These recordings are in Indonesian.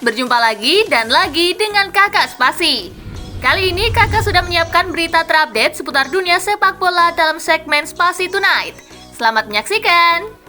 berjumpa lagi dan lagi dengan Kakak Spasi. Kali ini Kakak sudah menyiapkan berita terupdate seputar dunia sepak bola dalam segmen Spasi Tonight. Selamat menyaksikan!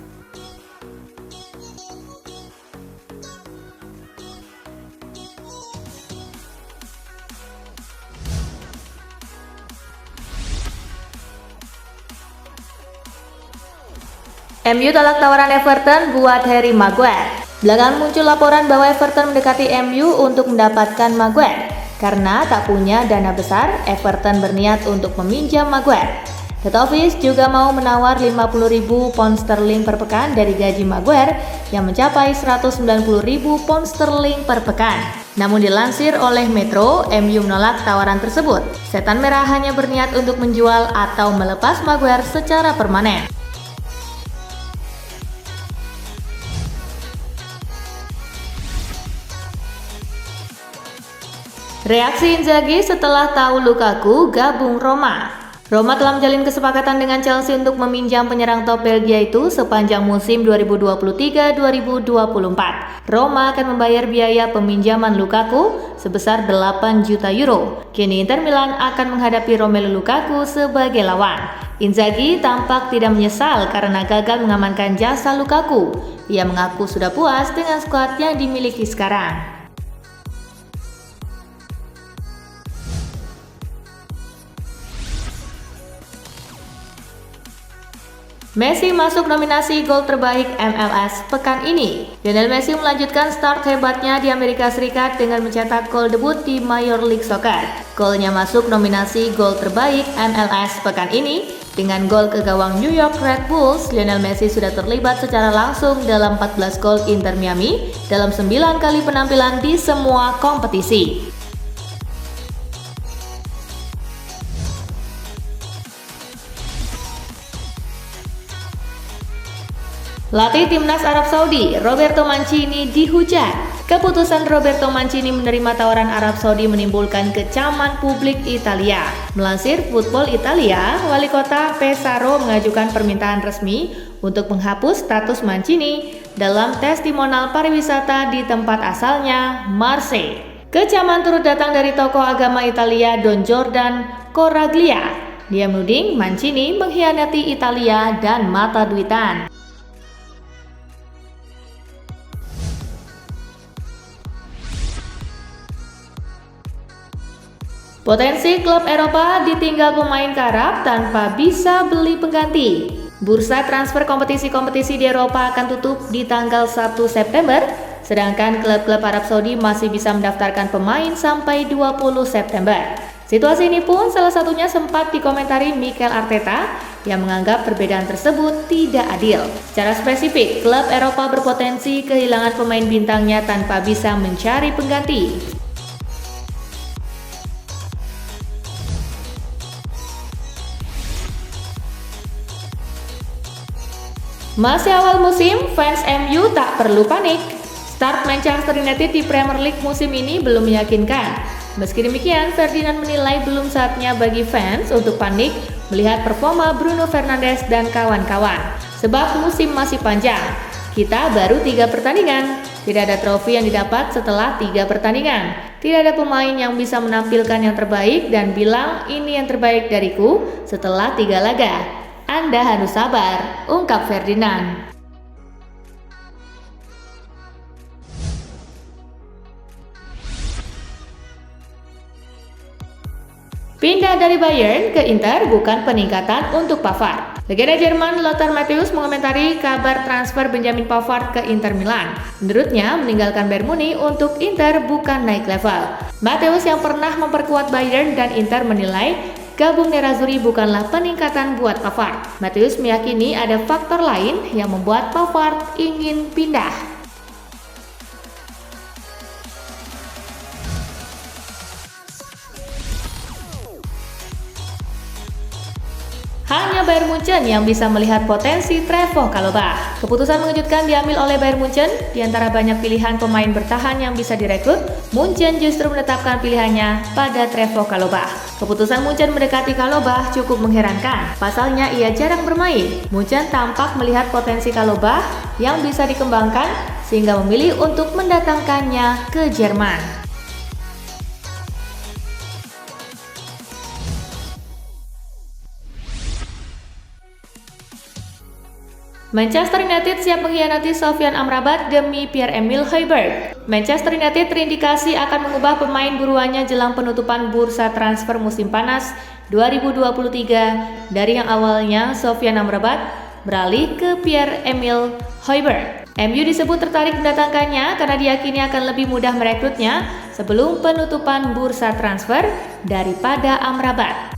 MU tolak tawaran Everton buat Harry Maguire. Belakangan muncul laporan bahwa Everton mendekati MU untuk mendapatkan Maguire. Karena tak punya dana besar, Everton berniat untuk meminjam Maguire. The Toffees juga mau menawar 50.000 pound sterling per pekan dari gaji Maguire yang mencapai 190.000 pound sterling per pekan. Namun dilansir oleh Metro, MU menolak tawaran tersebut. Setan Merah hanya berniat untuk menjual atau melepas Maguire secara permanen. Reaksi Inzaghi setelah tahu Lukaku gabung Roma. Roma telah menjalin kesepakatan dengan Chelsea untuk meminjam penyerang top Belgia itu sepanjang musim 2023-2024. Roma akan membayar biaya peminjaman Lukaku sebesar 8 juta euro. Kini Inter Milan akan menghadapi Romelu Lukaku sebagai lawan. Inzaghi tampak tidak menyesal karena gagal mengamankan jasa Lukaku. Ia mengaku sudah puas dengan skuad yang dimiliki sekarang. Messi masuk nominasi gol terbaik MLS pekan ini. Lionel Messi melanjutkan start hebatnya di Amerika Serikat dengan mencetak gol debut di Major League Soccer. Golnya masuk nominasi gol terbaik MLS pekan ini. Dengan gol ke gawang New York Red Bulls, Lionel Messi sudah terlibat secara langsung dalam 14 gol Inter Miami dalam 9 kali penampilan di semua kompetisi. Latih timnas Arab Saudi, Roberto Mancini dihujat. Keputusan Roberto Mancini menerima tawaran Arab Saudi menimbulkan kecaman publik Italia. Melansir Football Italia, Wali Kota Pesaro mengajukan permintaan resmi untuk menghapus status Mancini dalam testimonial pariwisata di tempat asalnya, Marseille. Kecaman turut datang dari tokoh agama Italia Don Jordan Coraglia. Dia menuding Mancini mengkhianati Italia dan mata duitan. Potensi klub Eropa ditinggal pemain Arab tanpa bisa beli pengganti. Bursa transfer kompetisi-kompetisi di Eropa akan tutup di tanggal 1 September, sedangkan klub-klub Arab Saudi masih bisa mendaftarkan pemain sampai 20 September. Situasi ini pun salah satunya sempat dikomentari Mikel Arteta yang menganggap perbedaan tersebut tidak adil. Secara spesifik, klub Eropa berpotensi kehilangan pemain bintangnya tanpa bisa mencari pengganti. Masih awal musim, fans MU tak perlu panik. Start Manchester United di Premier League musim ini belum meyakinkan. Meski demikian, Ferdinand menilai belum saatnya bagi fans untuk panik melihat performa Bruno Fernandes dan kawan-kawan. Sebab musim masih panjang. Kita baru 3 pertandingan. Tidak ada trofi yang didapat setelah 3 pertandingan. Tidak ada pemain yang bisa menampilkan yang terbaik dan bilang ini yang terbaik dariku setelah 3 laga. Anda harus sabar, ungkap Ferdinand. Pindah dari Bayern ke Inter bukan peningkatan untuk Pavard. Legenda Jerman Lothar Matthäus mengomentari kabar transfer Benjamin Pavard ke Inter Milan. Menurutnya, meninggalkan Bayern Munich untuk Inter bukan naik level. Matthäus yang pernah memperkuat Bayern dan Inter menilai gabung Nerazzurri bukanlah peningkatan buat Pavard. Matthäus meyakini ada faktor lain yang membuat Pavard ingin pindah. Hanya Bayern Munchen yang bisa melihat potensi Trevoh Chalobah. Keputusan mengejutkan diambil oleh Bayern Munchen. Di antara banyak pilihan pemain bertahan yang bisa direkrut, Munchen justru menetapkan pilihannya pada Trevoh Chalobah. Keputusan Munchen mendekati Chalobah cukup mengherankan. Pasalnya ia jarang bermain. Munchen tampak melihat potensi Chalobah yang bisa dikembangkan sehingga memilih untuk mendatangkannya ke Jerman. Manchester United siap mengkhianati Sofyan Amrabat demi Pierre-Emile Højbjerg. Manchester United terindikasi akan mengubah pemain buruannya jelang penutupan bursa transfer musim panas 2023 dari yang awalnya Sofyan Amrabat beralih ke Pierre-Emile Højbjerg. MU disebut tertarik mendatangkannya karena diyakini akan lebih mudah merekrutnya sebelum penutupan bursa transfer daripada Amrabat.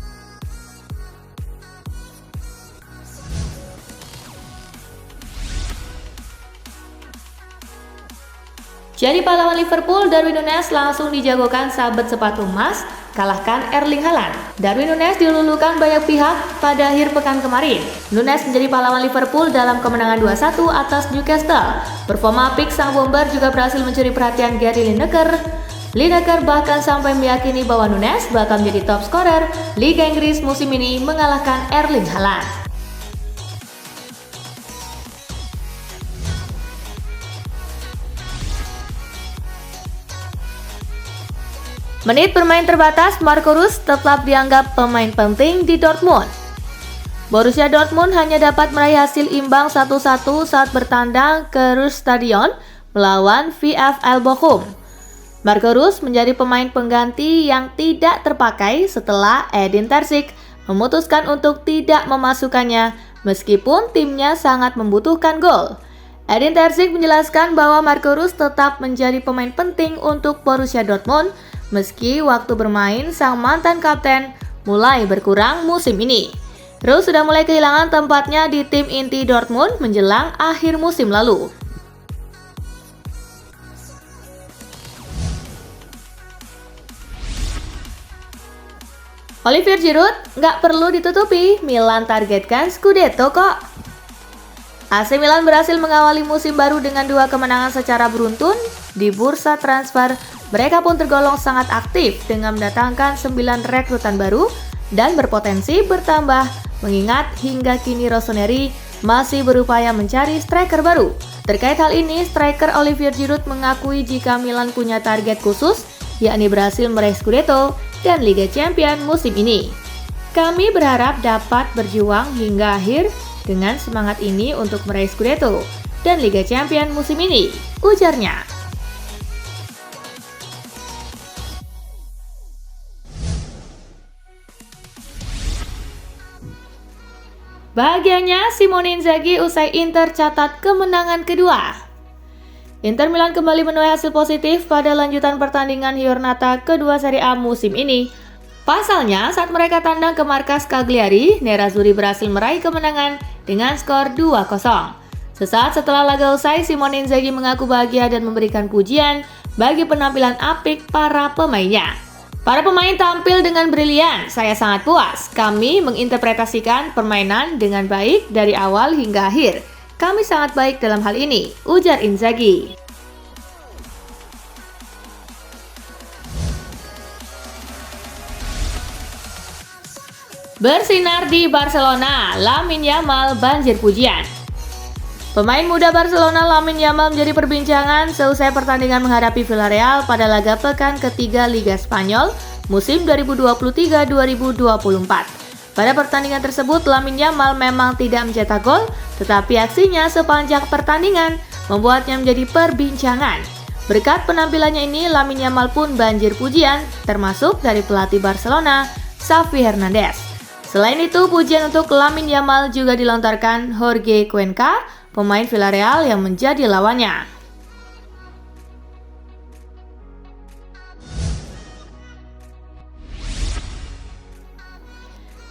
Jadi pahlawan Liverpool, Darwin Núñez langsung dijagokan sahabat sepatu emas, kalahkan Erling Haaland. Darwin Núñez dilulukan banyak pihak pada akhir pekan kemarin. Núñez menjadi pahlawan Liverpool dalam kemenangan 2-1 atas Newcastle. Performa apik sang bomber juga berhasil mencuri perhatian Gary Lineker. Lineker bahkan sampai meyakini bahwa Núñez bakal menjadi top scorer Liga Inggris musim ini mengalahkan Erling Haaland. Menit bermain terbatas, Marco Reus tetap dianggap pemain penting di Dortmund. Borussia Dortmund hanya dapat meraih hasil imbang 1-1 saat bertandang ke Ruhrstadion melawan VfL Bochum. Marco Reus menjadi pemain pengganti yang tidak terpakai setelah Edin Terzic memutuskan untuk tidak memasukkannya meskipun timnya sangat membutuhkan gol. Edin Terzic menjelaskan bahwa Marco Reus tetap menjadi pemain penting untuk Borussia Dortmund meski waktu bermain sang mantan kapten mulai berkurang musim ini. Reus sudah mulai kehilangan tempatnya di tim inti Dortmund menjelang akhir musim lalu. Olivier Giroud nggak perlu ditutupi, Milan targetkan Scudetto kok. AC Milan berhasil mengawali musim baru dengan 2 kemenangan secara beruntun di bursa transfer. Mereka pun tergolong sangat aktif dengan mendatangkan 9 rekrutan baru dan berpotensi bertambah mengingat hingga kini Rossoneri masih berupaya mencari striker baru. Terkait hal ini, striker Olivier Giroud mengakui jika Milan punya target khusus yakni berhasil meraih Scudetto dan Liga Champions musim ini. Kami berharap dapat berjuang hingga akhir dengan semangat ini untuk meraih Scudetto dan Liga Champions musim ini, ujarnya. Bahagianya Simone Inzaghi usai Inter catat kemenangan kedua. Inter Milan kembali menuai hasil positif pada lanjutan pertandingan Giornata kedua Serie A musim ini. Pasalnya, saat mereka tandang ke markas Cagliari, Nerazzurri berhasil meraih kemenangan dengan skor 2-0. Sesaat setelah laga usai, Simone Inzaghi mengaku bahagia dan memberikan pujian bagi penampilan apik para pemainnya. Para pemain tampil dengan brilian, saya sangat puas. Kami menginterpretasikan permainan dengan baik dari awal hingga akhir. Kami sangat baik dalam hal ini, ujar Inzaghi. Bersinar di Barcelona, Lamine Yamal banjir pujian. Pemain muda Barcelona Lamine Yamal menjadi perbincangan seusai pertandingan menghadapi Villarreal pada laga pekan ketiga Liga Spanyol musim 2023-2024. Pada pertandingan tersebut, Lamine Yamal memang tidak mencetak gol, tetapi aksinya sepanjang pertandingan membuatnya menjadi perbincangan. Berkat penampilannya ini, Lamine Yamal pun banjir pujian, termasuk dari pelatih Barcelona, Xavi Hernandez. Selain itu, pujian untuk Lamine Yamal juga dilontarkan Jorge Cuenca, pemain Villarreal yang menjadi lawannya.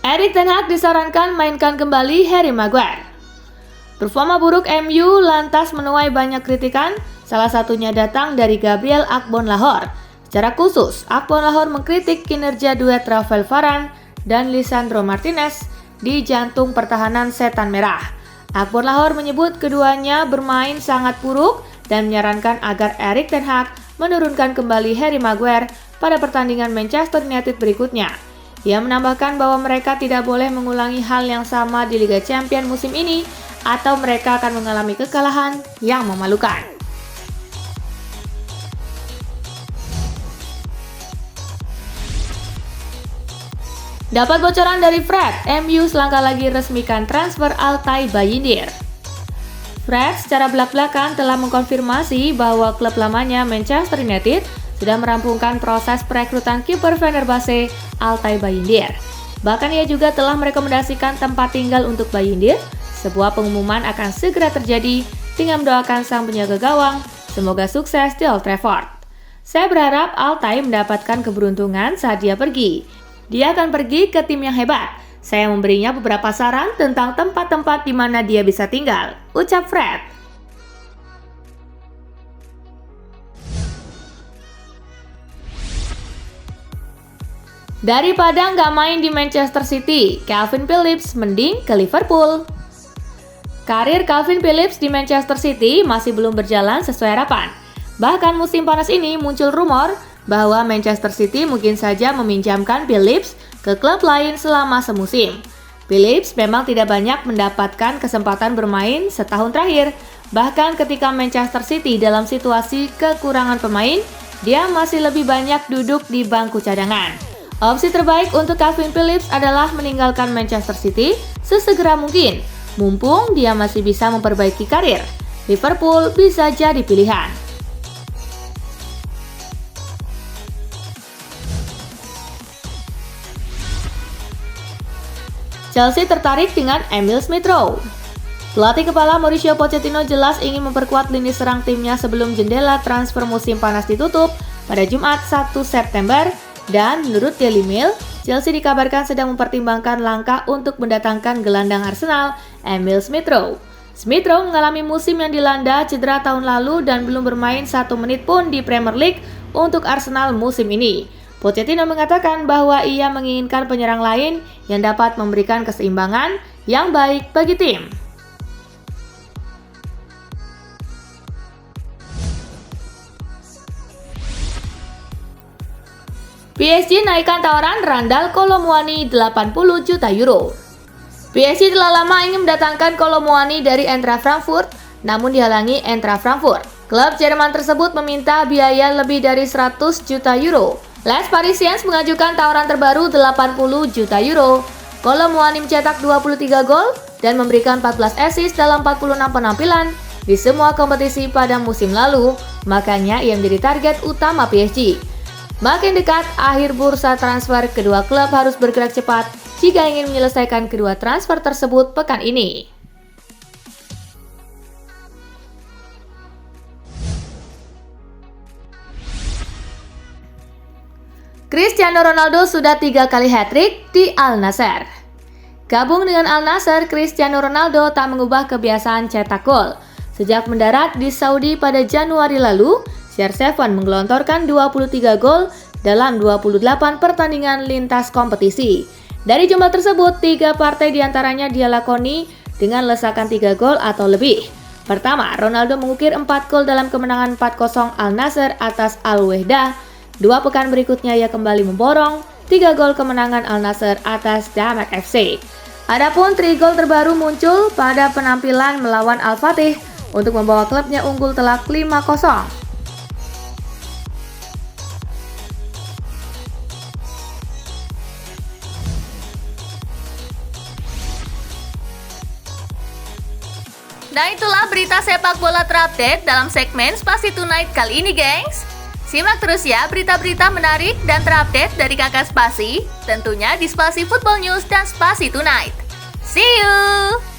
Erik ten Hag disarankan mainkan kembali Harry Maguire. Performa buruk MU lantas menuai banyak kritikan, salah satunya datang dari Gabriel Agbonlahor. Secara khusus, Agbonlahor mengkritik kinerja duet Rafael Varane dan Lisandro Martinez di jantung pertahanan setan merah. Agbonlahor menyebut keduanya bermain sangat buruk dan menyarankan agar Erik ten Hag menurunkan kembali Harry Maguire pada pertandingan Manchester United berikutnya. Ia menambahkan bahwa mereka tidak boleh mengulangi hal yang sama di Liga Champions musim ini atau mereka akan mengalami kekalahan yang memalukan. Dapat bocoran dari Fred, MU selangkah lagi resmikan transfer Altay Bayindir. Fred secara belak-belakan telah mengkonfirmasi bahwa klub lamanya Manchester United sudah merampungkan proses perekrutan kiper Fenerbahce Altay Bayindir. Bahkan ia juga telah merekomendasikan tempat tinggal untuk Bayindir. Sebuah pengumuman akan segera terjadi dengan mendoakan sang penjaga gawang semoga sukses di Old Trafford. Saya berharap Altay mendapatkan keberuntungan saat dia pergi. Dia akan pergi ke tim yang hebat. Saya memberinya beberapa saran tentang tempat-tempat di mana dia bisa tinggal, ucap Fred. Daripada nggak main di Manchester City, Calvin Phillips mending ke Liverpool. Karir Calvin Phillips di Manchester City masih belum berjalan sesuai harapan. Bahkan musim panas ini muncul rumor bahwa Manchester City mungkin saja meminjamkan Phillips ke klub lain selama semusim. Phillips memang tidak banyak mendapatkan kesempatan bermain setahun terakhir. Bahkan ketika Manchester City dalam situasi kekurangan pemain, dia masih lebih banyak duduk di bangku cadangan. Opsi terbaik untuk Calvin Phillips adalah meninggalkan Manchester City sesegera mungkin, mumpung dia masih bisa memperbaiki karir. Liverpool bisa jadi pilihan. Chelsea tertarik dengan Emil Smith-Rowe. Pelatih kepala Mauricio Pochettino jelas ingin memperkuat lini serang timnya sebelum jendela transfer musim panas ditutup pada Jumat 1 September dan menurut Daily Mail, Chelsea dikabarkan sedang mempertimbangkan langkah untuk mendatangkan gelandang Arsenal, Emil Smith-Rowe. Smith-Rowe mengalami musim yang dilanda cedera tahun lalu dan belum bermain 1 menit pun di Premier League untuk Arsenal musim ini. Pochettino mengatakan bahwa ia menginginkan penyerang lain yang dapat memberikan keseimbangan yang baik bagi tim. PSG naikkan tawaran Randal Kolo Muani 80 juta euro. PSG telah lama ingin mendatangkan Kolo Muani dari Eintracht Frankfurt, namun dihalangi Eintracht Frankfurt. Klub Jerman tersebut meminta biaya lebih dari 100 juta euro. Les Parisiens mengajukan tawaran terbaru 80 juta euro. Kolo Muani mencetak 23 gol dan memberikan 14 assist dalam 46 penampilan di semua kompetisi pada musim lalu, makanya ia menjadi target utama PSG. Makin dekat akhir bursa transfer, kedua klub harus bergerak cepat jika ingin menyelesaikan kedua transfer tersebut pekan ini. Cristiano Ronaldo sudah 3 kali hat-trick di Al Nassr. Gabung dengan Al Nassr, Cristiano Ronaldo tak mengubah kebiasaan cetak gol. Sejak mendarat di Saudi pada Januari lalu, CR7 menggelontorkan 23 gol dalam 28 pertandingan lintas kompetisi. Dari jumlah tersebut, 3 partai diantaranya dia lakoni dengan lesakan 3 gol atau lebih. Pertama, Ronaldo mengukir 4 gol dalam kemenangan 4-0 Al Nassr atas Al Wehdah. 2 pekan berikutnya ia kembali memborong 3 gol kemenangan Al Nassr atas Damak FC. Adapun 3 gol terbaru muncul pada penampilan melawan Al Fatih untuk membawa klubnya unggul telak 5-0. Nah, itulah berita sepak bola terupdate dalam segmen Spasi Tonight kali ini, gengs. Simak terus ya berita-berita menarik dan terupdate dari Kakak Spasi, tentunya di Spasi Football News dan Spasi Tonight. See you!